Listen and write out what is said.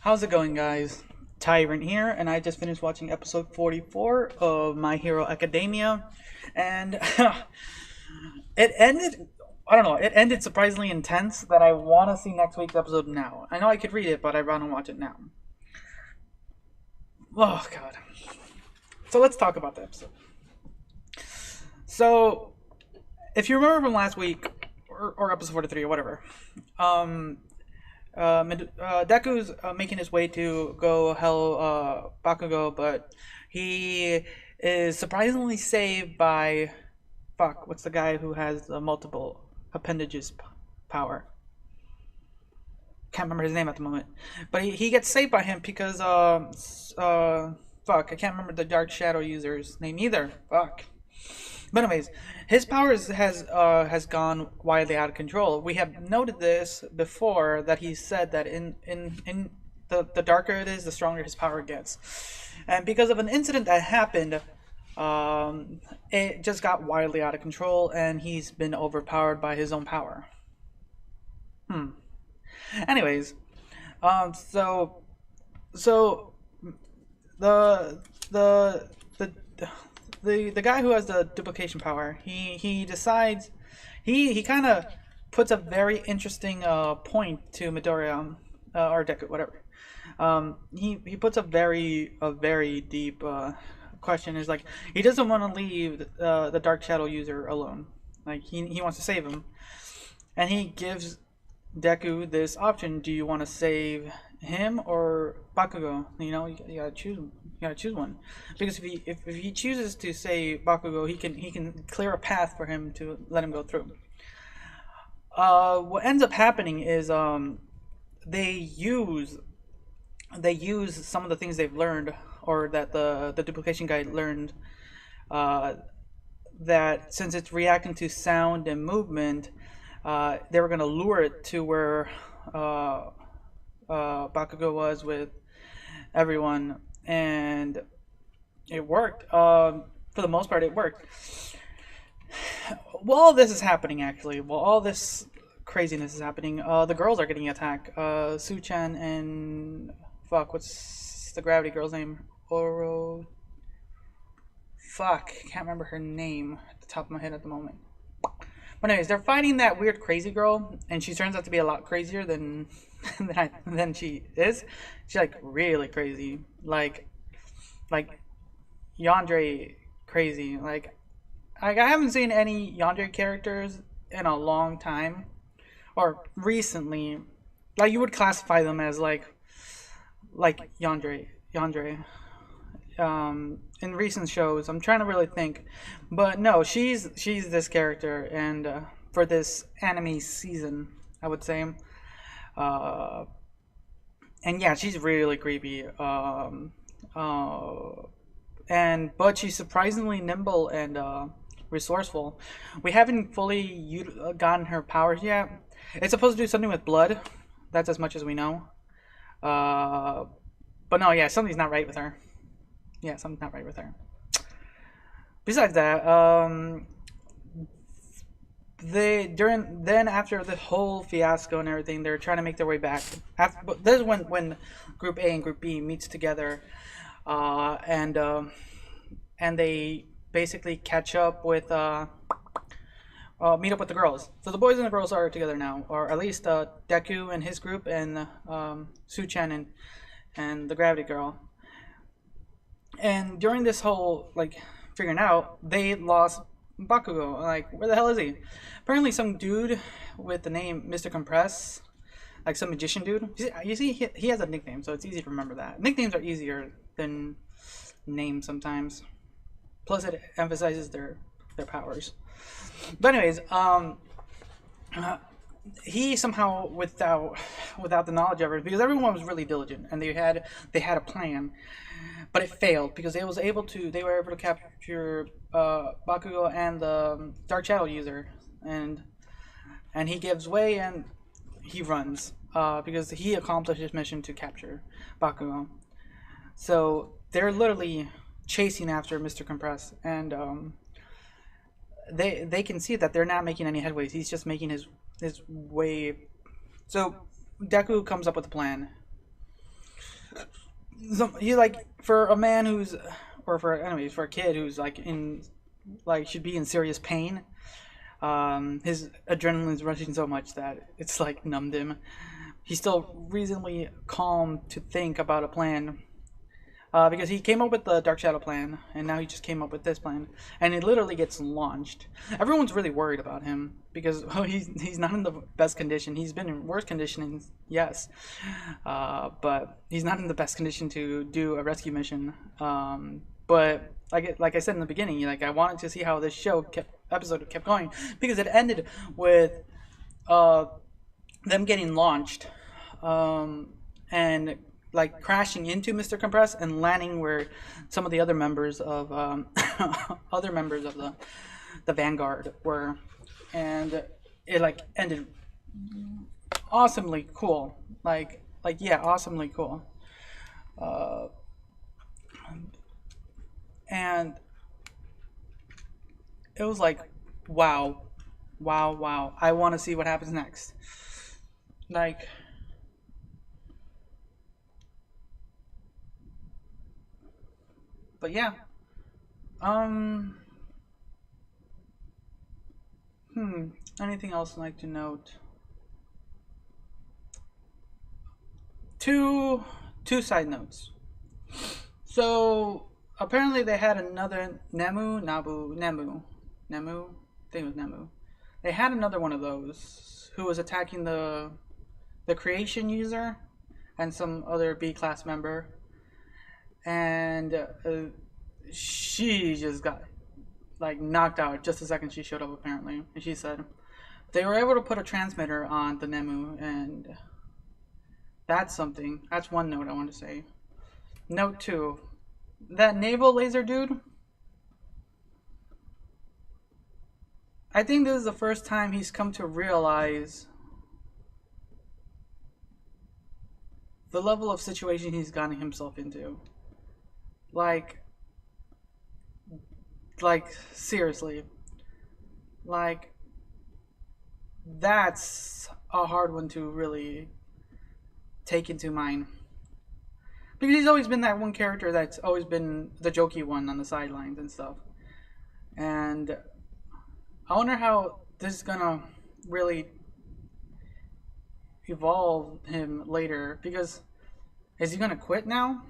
How's it going, guys? Tyrant here, and I just finished watching episode 44 of My Hero Academia, and it ended. I don't know. It ended surprisingly intense that I want to see next week's episode now. I know I could read it, but I want to watch it now. Oh God. So let's talk about the episode. So, if you remember from last week or episode 43 or whatever, Deku's making his way to go help Bakugo, but he is surprisingly saved by what's the guy who has the multiple appendages power? Can't remember his name at the moment, but he gets saved by him because I can't remember the Dark Shadow user's name either. But anyways, his powers has gone wildly out of control. We have noted this before, that he said that in the darker it is, the stronger his power gets. And because of an incident that happened, it just got wildly out of control, and he's been overpowered by his own power. Anyways, so the the the the guy who has the duplication power, he decides, he kind of puts a very interesting point to Midoriya, or Deku, whatever. He puts a very deep question. Is like, he doesn't want to leave the Dark Shadow user alone. Like, he wants to save him, and he gives Deku this option: do you want to save him or Bakugo? You gotta choose. You gotta choose one, because if he chooses to save Bakugo, he can clear a path for him to let him go through. What ends up happening is they use some of the things they've learned, or that the duplication guy learned, that since it's reacting to sound and movement, they were going to lure it to where Bakugo was with everyone, and it worked. For the most part, it worked. While all this is happening, while all this craziness is happening, the girls are getting attacked. Su-chan and what's the gravity girl's name? Can't remember her name at the top of my head at the moment. But anyways, they're fighting that weird crazy girl, and she turns out to be a lot crazier than than she is. She's like really crazy, like Yandere crazy. Like I haven't seen any Yandere characters in a long time, or recently. Like, you would classify them as like Yandere. In recent shows, I'm trying to really think, but no, she's this character, and for this anime season, I would say, and yeah, she's really creepy. But she's surprisingly nimble and resourceful. We haven't fully gotten her powers yet. It's supposed to do something with blood. That's as much as we know. But no, yeah, something's not right with her. Yeah, something's not right with her. Besides that, after the whole fiasco and everything, they're trying to make their way back. But this is when Group A and Group B meets together, and they basically catch up with meet up with the girls. So the boys and the girls are together now, or at least Deku and his group, and Su-chan and the gravity girl. And during this whole figuring out, they lost Bakugo. Like, where the hell is he? Apparently, some dude with the name Mr. Compress, like some magician dude. You see, he has a nickname, so it's easy to remember that. Nicknames are easier than names sometimes. Plus, it emphasizes their powers. But anyways, he somehow, without the knowledge of it, because everyone was really diligent and they had a plan, but it failed because they were able to capture Bakugo and the Dark Shadow user, and he gives way and he runs because he accomplished his mission to capture Bakugo. So they're literally chasing after Mr. Compress, and they can see that they're not making any headways. He's just making his way. So Deku comes up with a plan. he like for a man who's, or for anyways, for a kid who's like in, like should be in serious pain. His adrenaline's rushing so much that it's like numbed him. He's still reasonably calm to think about a plan. Because he came up with the Dark Shadow plan, and now he just came up with this plan, and it literally gets launched. Everyone's really worried about him because he's not in the best condition. He's been in worse conditioning, yes, but he's not in the best condition to do a rescue mission. But like I said in the beginning, like I wanted to see how this episode kept going because it ended with uh, them getting launched, and like crashing into Mr. Compress and landing where some of the other members of other members of the Vanguard were, and it like ended awesomely cool. Like yeah, awesomely cool. Uh, and it was like, wow, wow, wow. I want to see what happens next. Like, but yeah. Um. Hmm. Anything else I'd like to note? Two two side notes. So apparently they had another Nemu. I think it was Nemu. They had another one of those who was attacking the creation user and some other B class member, and she just got like knocked out just the second she showed up apparently. And she said they were able to put a transmitter on the Nemu, and that's something. That's one note I want to say. Note two, that naval laser dude. I think this is the first time he's come to realize the level of situation he's gotten himself into. Like, seriously, like that's a hard one to really take into mind because he's always been that one character that's always been the jokey one on the sidelines and stuff. And I wonder how this is gonna really evolve him later because is he gonna quit now?